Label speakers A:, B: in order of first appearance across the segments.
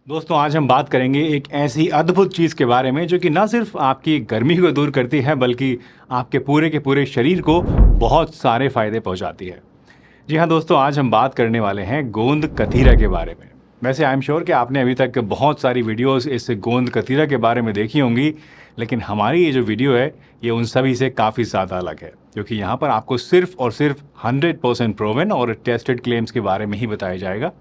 A: दोस्तों आज हम बात करेंगे एक ऐसी अद्भुत चीज़ के बारे में जो कि ना सिर्फ आपकी गर्मी को दूर करती है बल्कि आपके पूरे के पूरे शरीर को बहुत सारे फायदे पहुंचाती है। जी हाँ दोस्तों, आज हम बात करने वाले हैं गोंद कतीरा के बारे में। वैसे आई एम श्योर कि आपने अभी तक बहुत सारी वीडियोस इस गोंद कतीरा के बारे में देखी होंगी, लेकिन हमारी ये जो वीडियो है ये उन सभी से काफ़ी ज़्यादा अलग है, क्योंकि यहाँ पर आपको सिर्फ और सिर्फ 100% प्रूवन और टेस्टेड क्लेम्स के बारे में ही बताया जाएगा,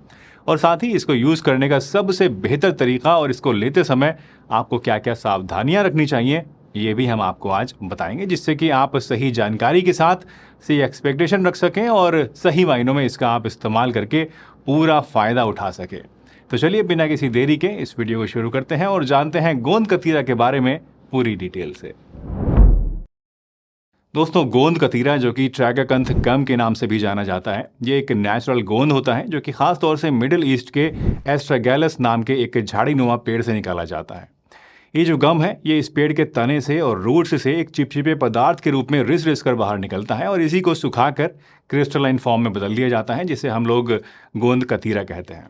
A: और साथ ही इसको यूज़ करने का सबसे बेहतर तरीका और इसको लेते समय आपको क्या क्या सावधानियां रखनी चाहिए ये भी हम आपको आज बताएंगे, जिससे कि आप सही जानकारी के साथ सही एक्सपेक्टेशन रख सकें और सही मायनों में इसका आप इस्तेमाल करके पूरा फ़ायदा उठा सकें। तो चलिए बिना किसी देरी के इस वीडियो को शुरू करते हैं और जानते हैं गोंद कतीरा के बारे में पूरी डिटेल से। दोस्तों गोंद कतीरा, जो कि ट्रैगाकंथ गम के नाम से भी जाना जाता है, ये एक नेचुरल गोंद होता है जो कि खास तौर से मिडिल ईस्ट के एस्ट्रागैलस नाम के एक झाड़ीनुमा पेड़ से निकाला जाता है। ये जो गम है ये इस पेड़ के तने से और रूट्स से एक चिपचिपे पदार्थ के रूप में रिस रिस कर बाहर निकलता है और इसी को सुखाकर क्रिस्टलाइन फॉर्म में बदल दिया जाता है, जिसे हम लोग गोंद कतीरा कहते हैं।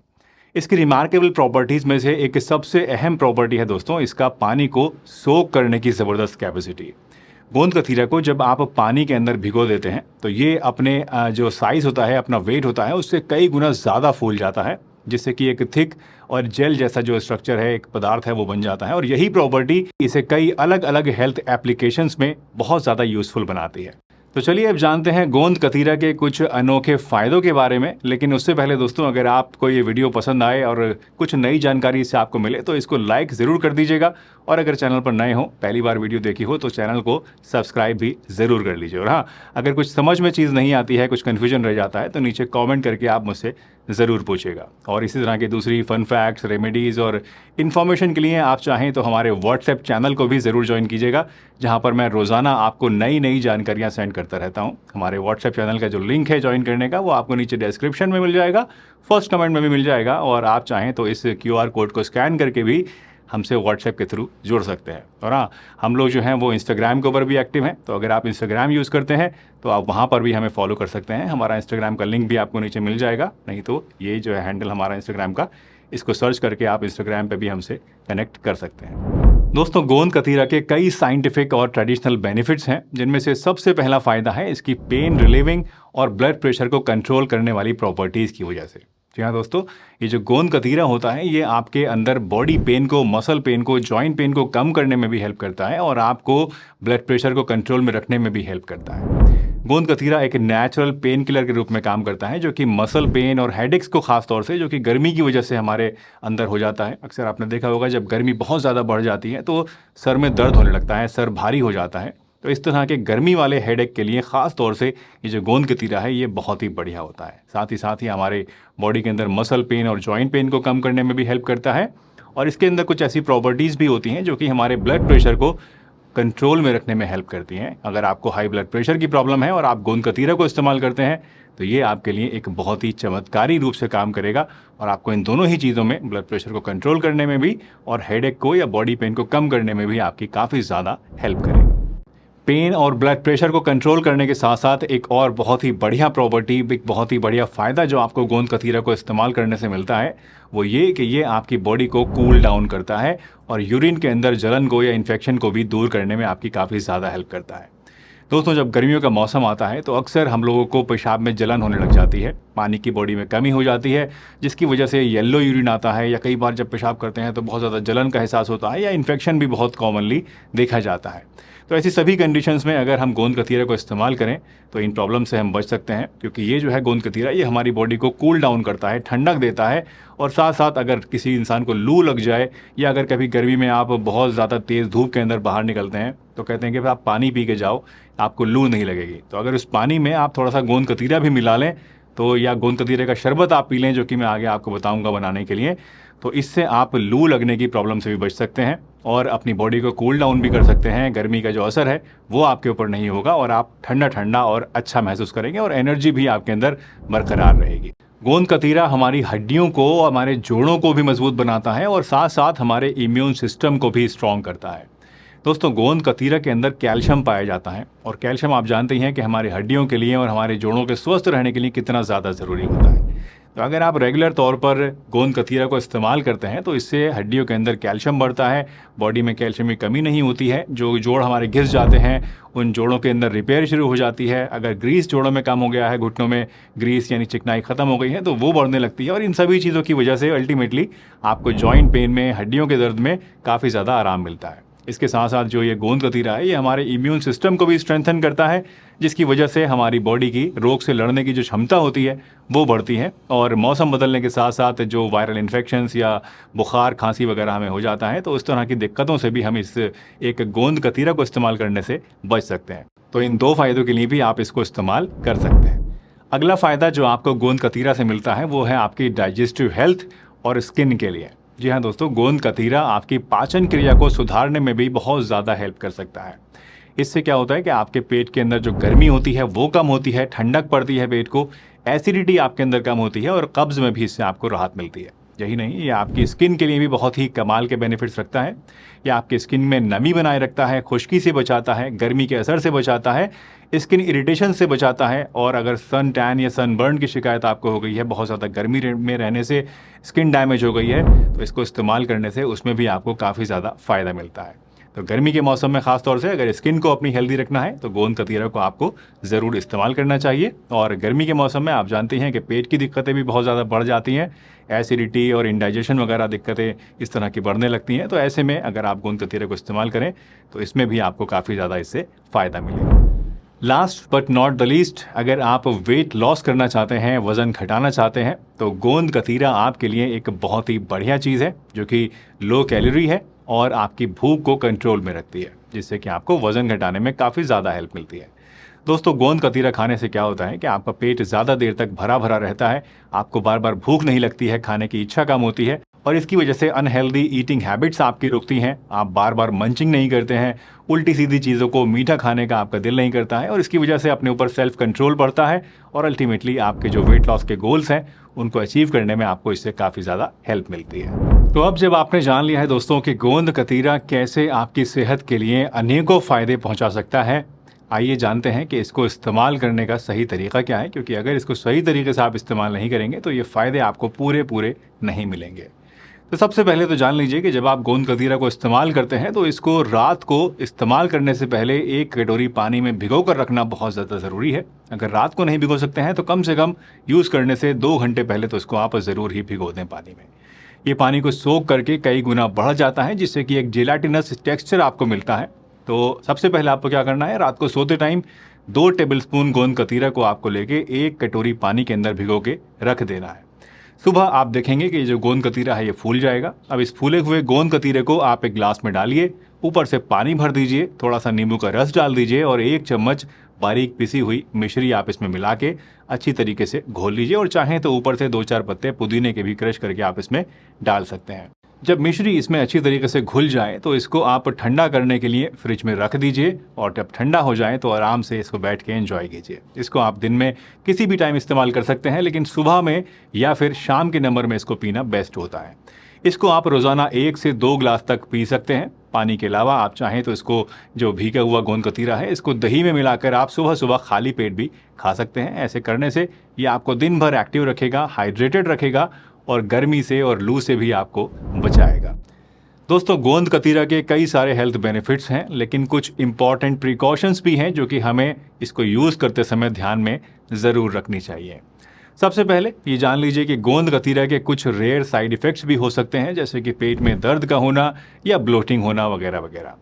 A: इसकी रिमार्केबल प्रॉपर्टीज़ में से एक सबसे अहम प्रॉपर्टी है दोस्तों इसका पानी को सोक करने की ज़बरदस्त कैपेसिटी। गोंद कतीरा को जब आप पानी के अंदर भिगो देते हैं तो ये अपने जो साइज़ होता है, अपना वेट होता है, उससे कई गुना ज़्यादा फूल जाता है, जिससे कि एक थिक और जेल जैसा जो स्ट्रक्चर है, एक पदार्थ है, वो बन जाता है। और यही प्रॉपर्टी इसे कई अलग अलग हेल्थ एप्लीकेशंस में बहुत ज़्यादा यूज़फुल बनाती है। तो चलिए अब जानते हैं गोंद कतीरा के कुछ अनोखे फ़ायदों के बारे में। लेकिन उससे पहले दोस्तों, अगर आपको ये वीडियो पसंद आए और कुछ नई जानकारी इससे आपको मिले तो इसको लाइक ज़रूर कर दीजिएगा, और अगर चैनल पर नए हो, पहली बार वीडियो देखी हो, तो चैनल को सब्सक्राइब भी ज़रूर कर लीजिए। और हाँ, अगर कुछ समझ में चीज़ नहीं आती है, कुछ कन्फ्यूजन रह जाता है, तो नीचे कॉमेंट करके आप मुझसे ज़रूर पूछिएगा। और इसी तरह की दूसरी फन फैक्ट्स, रेमेडीज़ और इन्फॉर्मेशन के लिए आप चाहें तो हमारे व्हाट्सएप चैनल को भी ज़रूर ज्वाइन कीजिएगा, जहाँ पर मैं रोज़ाना आपको नई नई जानकारियाँ सेंड करता रहता हूँ। हमारे व्हाट्सएप चैनल का जो लिंक है ज्वाइन करने का, वो आपको नीचे डिस्क्रिप्शन में मिल जाएगा, फर्स्ट कमेंट में भी मिल जाएगा, और आप चाहें तो इस QR कोड को स्कैन करके भी हमसे व्हाट्सएप के थ्रू जुड़ सकते हैं। और हाँ, हम लोग जो हैं वो इंस्टाग्राम के ऊपर भी एक्टिव हैं, तो अगर आप इंस्टाग्राम यूज़ करते हैं तो आप वहाँ पर भी हमें फॉलो कर सकते हैं। हमारा इंस्टाग्राम का लिंक भी आपको नीचे मिल जाएगा, नहीं तो ये जो है हैंडल हमारा इंस्टाग्राम का, इसको सर्च करके आप इंस्टाग्राम पे भी हमसे कनेक्ट कर सकते हैं। दोस्तों गोंद कतीरा के कई साइंटिफिक और ट्रेडिशनल बेनिफिट्स हैं, जिनमें से सबसे पहला फ़ायदा है इसकी पेन रिलीविंग और ब्लड प्रेशर को कंट्रोल करने वाली प्रॉपर्टीज़ की वजह से। जी हाँ दोस्तों, ये जो गोंद कतीरा होता है ये आपके अंदर बॉडी पेन को, मसल पेन को, जॉइंट पेन को कम करने में भी हेल्प करता है और आपको ब्लड प्रेशर को कंट्रोल में रखने में भी हेल्प करता है। गोंद कतीरा एक नेचुरल पेन किलर के रूप में काम करता है, जो कि मसल पेन और हेडेक्स को खास तौर से, जो कि गर्मी की वजह से हमारे अंदर हो जाता है। अक्सर आपने देखा होगा जब गर्मी बहुत ज़्यादा बढ़ जाती है तो सर में दर्द होने लगता है, सर भारी हो जाता है। तो इस तरह के गर्मी वाले हेडेक के लिए ख़ास तौर से ये जो गोंद कतीरा है ये बहुत ही बढ़िया होता है। साथ ही हमारे बॉडी के अंदर मसल पेन और जॉइंट पेन को कम करने में भी हेल्प करता है, और इसके अंदर कुछ ऐसी प्रॉपर्टीज़ भी होती हैं जो कि हमारे ब्लड प्रेशर को कंट्रोल में रखने में हेल्प करती हैं। अगर आपको हाई ब्लड प्रेशर की प्रॉब्लम है और आप गोंद कतीरा को इस्तेमाल करते हैं तो ये आपके लिए एक बहुत ही चमत्कारी रूप से काम करेगा, और आपको इन दोनों ही चीज़ों में, ब्लड प्रेशर को कंट्रोल करने में भी और हेडेक को या बॉडी पेन को कम करने में भी आपकी काफ़ी ज़्यादा हेल्प करेगा। पेन और ब्लड प्रेशर को कंट्रोल करने के साथ साथ एक और बहुत ही बढ़िया प्रॉपर्टी, एक बहुत ही बढ़िया फ़ायदा जो आपको गोंद कतीरा को इस्तेमाल करने से मिलता है, वो ये कि ये आपकी बॉडी को कूल डाउन करता है और यूरिन के अंदर जलन को या इन्फेक्शन को भी दूर करने में आपकी काफ़ी ज़्यादा हेल्प करता है। दोस्तों जब गर्मियों का मौसम आता है तो अक्सर हम लोगों को पेशाब में जलन होने लग जाती है, पानी की बॉडी में कमी हो जाती है, जिसकी वजह से येलो यूरिन आता है, या कई बार जब पेशाब करते हैं तो बहुत ज़्यादा जलन का एहसास होता है, या इन्फेक्शन भी बहुत कॉमनली देखा जाता है। तो ऐसी सभी कंडीशंस में अगर हम गोंद कतीरा को इस्तेमाल करें तो इन प्रॉब्लम से हम बच सकते हैं, क्योंकि ये जो है गोंद कतीरा ये हमारी बॉडी को कूल डाउन करता है, ठंडक देता है, और साथ साथ अगर किसी इंसान को लू लग जाए या अगर कभी गर्मी में आप बहुत ज़्यादा तेज़ धूप के अंदर बाहर निकलते हैं तो कहते हैं कि आप पानी पी के जाओ, आपको लू नहीं लगेगी। तो अगर उस पानी में आप थोड़ा सा गोंद कतीरा भी मिला लें तो, या गोंद कतीरे का शरबत आप पी लें, जो कि मैं आगे आपको बताऊंगा बनाने के लिए, तो इससे आप लू लगने की प्रॉब्लम से भी बच सकते हैं और अपनी बॉडी को कूल डाउन भी कर सकते हैं। गर्मी का जो असर है वो आपके ऊपर नहीं होगा और आप ठंडा ठंडा और अच्छा महसूस करेंगे और एनर्जी भी आपके अंदर बरकरार रहेगी। गोंद कतीरा हमारी हड्डियों को, हमारे जोड़ों को भी मजबूत बनाता है और साथ साथ हमारे इम्यून सिस्टम को भी स्ट्रॉन्ग करता है। दोस्तों गोंद कतीरा के अंदर कैल्शियम पाया जाता है, और कैल्शियम आप जानते ही हैं कि हमारी हड्डियों के लिए और हमारे जोड़ों के स्वस्थ रहने के लिए कितना ज़्यादा ज़रूरी होता है। तो अगर आप रेगुलर तौर पर गोंद कतीरा को इस्तेमाल करते हैं तो इससे हड्डियों के अंदर कैल्शियम बढ़ता है, बॉडी में कैल्शियम की कमी नहीं होती है, जो जोड़ हमारे घिस जाते हैं उन जोड़ों के अंदर रिपेयर शुरू हो जाती है। अगर ग्रीस जोड़ों में कम हो गया है, घुटनों में ग्रीस यानी चिकनाई ख़त्म हो गई है तो वो बढ़ने लगती है, और इन सभी चीज़ों की वजह से अल्टीमेटली आपको जॉइंट पेन में, हड्डियों के दर्द में काफ़ी ज़्यादा आराम मिलता है। इसके साथ साथ जो ये गोंद कतीरा है ये हमारे इम्यून सिस्टम को भी स्ट्रेंथन करता है, जिसकी वजह से हमारी बॉडी की रोग से लड़ने की जो क्षमता होती है वो बढ़ती है। और मौसम बदलने के साथ साथ जो वायरल इन्फेक्शंस या बुखार, खांसी वगैरह हमें हो जाता है तो उस तरह की दिक्कतों से भी हम इस एक गोंद कतीरा को इस्तेमाल करने से बच सकते हैं। तो इन 2 फ़ायदों के लिए भी आप इसको इस्तेमाल कर सकते हैं। अगला फ़ायदा जो आपको गोंद कतीरा से मिलता है वो है आपकी डाइजेस्टिव हेल्थ और स्किन के लिए। जी हाँ दोस्तों, गोंद कतीरा आपकी पाचन क्रिया को सुधारने में भी बहुत ज़्यादा हेल्प कर सकता है। इससे क्या होता है कि आपके पेट के अंदर जो गर्मी होती है वो कम होती है, ठंडक पड़ती है पेट को, एसिडिटी आपके अंदर कम होती है और कब्ज़ में भी इससे आपको राहत मिलती है। यही नहीं, ये आपकी स्किन के लिए भी बहुत ही कमाल के बेनिफिट्स रखता है। ये आपकी स्किन में नमी बनाए रखता है, खुश्की से बचाता है, गर्मी के असर से बचाता है, स्किन इरिटेशन से बचाता है। और अगर सन टैन या सनबर्न की शिकायत आपको हो गई है, बहुत ज़्यादा गर्मी में रहने से स्किन डैमेज हो गई है, तो इसको इस्तेमाल करने से उसमें भी आपको काफ़ी ज़्यादा फ़ायदा मिलता है। तो गर्मी के मौसम में ख़ास तौर से अगर स्किन को अपनी हेल्दी रखना है तो गोंद कतीरा को आपको ज़रूर इस्तेमाल करना चाहिए। और गर्मी के मौसम में आप जानते हैं कि पेट की दिक्कतें भी बहुत ज़्यादा बढ़ जाती हैं, एसिडिटी और इंडाइजेशन वगैरह दिक्कतें इस तरह की बढ़ने लगती हैं। तो ऐसे में अगर आप गोंद कतीरे को इस्तेमाल करें तो इसमें भी आपको काफ़ी ज़्यादा इससे फ़ायदा मिलेगा। Last but not the least, अगर आप वेट लॉस करना चाहते हैं, वज़न घटाना चाहते हैं, तो गोंद कतीरा आपके लिए एक बहुत ही बढ़िया चीज़ है जो कि लो कैलोरी है और आपकी भूख को कंट्रोल में रखती है, जिससे कि आपको वज़न घटाने में काफ़ी ज़्यादा हेल्प मिलती है। दोस्तों, गोंद कतीरा खाने से क्या होता है कि आपका पेट ज़्यादा देर तक भरा भरा रहता है, आपको बार बार भूख नहीं लगती है, खाने की इच्छा कम होती है, और इसकी वजह से अनहेल्दी ईटिंग हैबिट्स आपकी रुकती हैं, आप बार बार मंचिंग नहीं करते हैं, उल्टी सीधी चीज़ों को मीठा खाने का आपका दिल नहीं करता है, और इसकी वजह से अपने ऊपर सेल्फ कंट्रोल बढ़ता है और अल्टीमेटली आपके जो वेट लॉस के गोल्स हैं उनको अचीव करने में आपको इससे काफ़ी ज़्यादा हेल्प मिलती है। तो अब जब आपने जान लिया है दोस्तों कि गोंद कतीरा कैसे आपकी सेहत के लिए अनेकों फ़ायदे पहुंचा सकता है, आइए जानते हैं कि इसको इस्तेमाल करने का सही तरीका क्या है, क्योंकि अगर इसको सही तरीके से आप इस्तेमाल नहीं करेंगे तो ये फ़ायदे आपको पूरे नहीं मिलेंगे। तो सबसे पहले तो जान लीजिए कि जब आप गोंद कतीरा को इस्तेमाल करते हैं तो इसको रात को इस्तेमाल करने से पहले 1 कटोरी पानी में भिगो कर रखना बहुत ज़्यादा ज़रूरी है। अगर रात को नहीं भिगो सकते हैं तो कम से कम यूज़ करने से 2 घंटे पहले तो इसको आप ज़रूर ही भिगो दें पानी में। ये पानी को सोख करके कई गुना बढ़ जाता है, जिससे कि एक जेलाटिनस टेक्सचर आपको मिलता है। तो सबसे पहले आपको क्या करना है, रात को सोते टाइम 2 टेबलस्पून गोंद कतीरा को आपको लेके 1 कटोरी पानी के अंदर भिगो के रख देना है। सुबह आप देखेंगे कि जो गोंद कतीरा है ये फूल जाएगा। अब इस फूले हुए गोंद कतीरे को आप एक ग्लास में डालिए, ऊपर से पानी भर दीजिए, थोड़ा सा नींबू का रस डाल दीजिए और 1 चम्मच बारीक पिसी हुई मिश्री आप इसमें मिला के अच्छी तरीके से घोल लीजिए, और चाहें तो ऊपर से 2-4 पत्ते पुदीने के भी क्रश करके आप इसमें डाल सकते हैं। जब मिश्री इसमें अच्छी तरीके से घुल जाए तो इसको आप ठंडा करने के लिए फ्रिज में रख दीजिए, और जब ठंडा हो जाए तो आराम से इसको बैठ के एंजॉय कीजिए। इसको आप दिन में किसी भी टाइम इस्तेमाल कर सकते हैं, लेकिन सुबह में या फिर शाम के नंबर में इसको पीना बेस्ट होता है। इसको आप रोज़ाना 1 से 2 ग्लास तक पी सकते हैं। पानी के अलावा आप चाहें तो इसको जो भीगा हुआ गोंद कतीरा है इसको दही में मिलाकर आप सुबह सुबह खाली पेट भी खा सकते हैं। ऐसे करने से ये आपको दिन भर एक्टिव रखेगा, हाइड्रेटेड रखेगा और गर्मी से और लू से भी आपको बचाएगा। दोस्तों, गोंद कतीरा के कई सारे हेल्थ बेनिफिट्स हैं, लेकिन कुछ इंपॉर्टेंट प्रिकॉशंस भी हैं जो कि हमें इसको यूज़ करते समय ध्यान में ज़रूर रखनी चाहिए। सबसे पहले ये जान लीजिए कि गोंद कतीरा के कुछ रेयर साइड इफ़ेक्ट्स भी हो सकते हैं, जैसे कि पेट में दर्द का होना या ब्लोटिंग होना वगैरह वगैरह।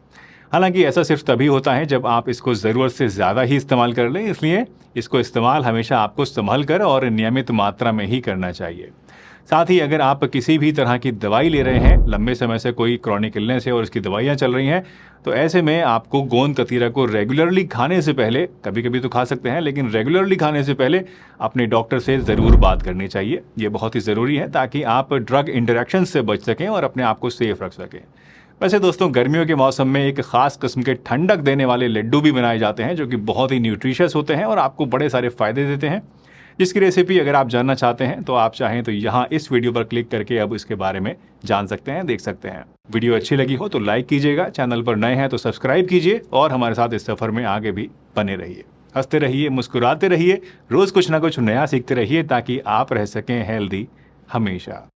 A: हालांकि ऐसा सिर्फ तभी होता है जब आप इसको ज़रूरत से ज़्यादा ही इस्तेमाल कर लें, इसलिए इसको इस्तेमाल हमेशा आपको संभल कर और नियमित मात्रा में ही करना चाहिए। साथ ही अगर आप किसी भी तरह की दवाई ले रहे हैं, लंबे समय से कोई क्रॉनिक इलनेस है और उसकी दवाइयाँ चल रही हैं, तो ऐसे में आपको गोंद कतीरा को रेगुलरली खाने से पहले, कभी कभी तो खा सकते हैं लेकिन रेगुलरली खाने से पहले अपने डॉक्टर से ज़रूर बात करनी चाहिए। ये बहुत ही ज़रूरी है ताकि आप ड्रग इंटरेक्शन से बच सकें और अपने आप को सेफ रख सकें। वैसे दोस्तों, गर्मियों के मौसम में एक ख़ास किस्म के ठंडक देने वाले लड्डू भी बनाए जाते हैं जो कि बहुत ही न्यूट्रिशियस होते हैं और आपको बड़े सारे फ़ायदे देते हैं, जिसकी रेसिपी अगर आप जानना चाहते हैं तो आप चाहें तो यहाँ इस वीडियो पर क्लिक करके अब इसके बारे में जान सकते हैं, देख सकते हैं। वीडियो अच्छी लगी हो तो लाइक कीजिएगा, चैनल पर नए हैं तो सब्सक्राइब कीजिए और हमारे साथ इस सफ़र में आगे भी बने रहिए। हंसते रहिए, मुस्कुराते रहिए, रोज कुछ ना कुछ नया सीखते रहिए ताकि आप रह सकें हेल्दी हमेशा।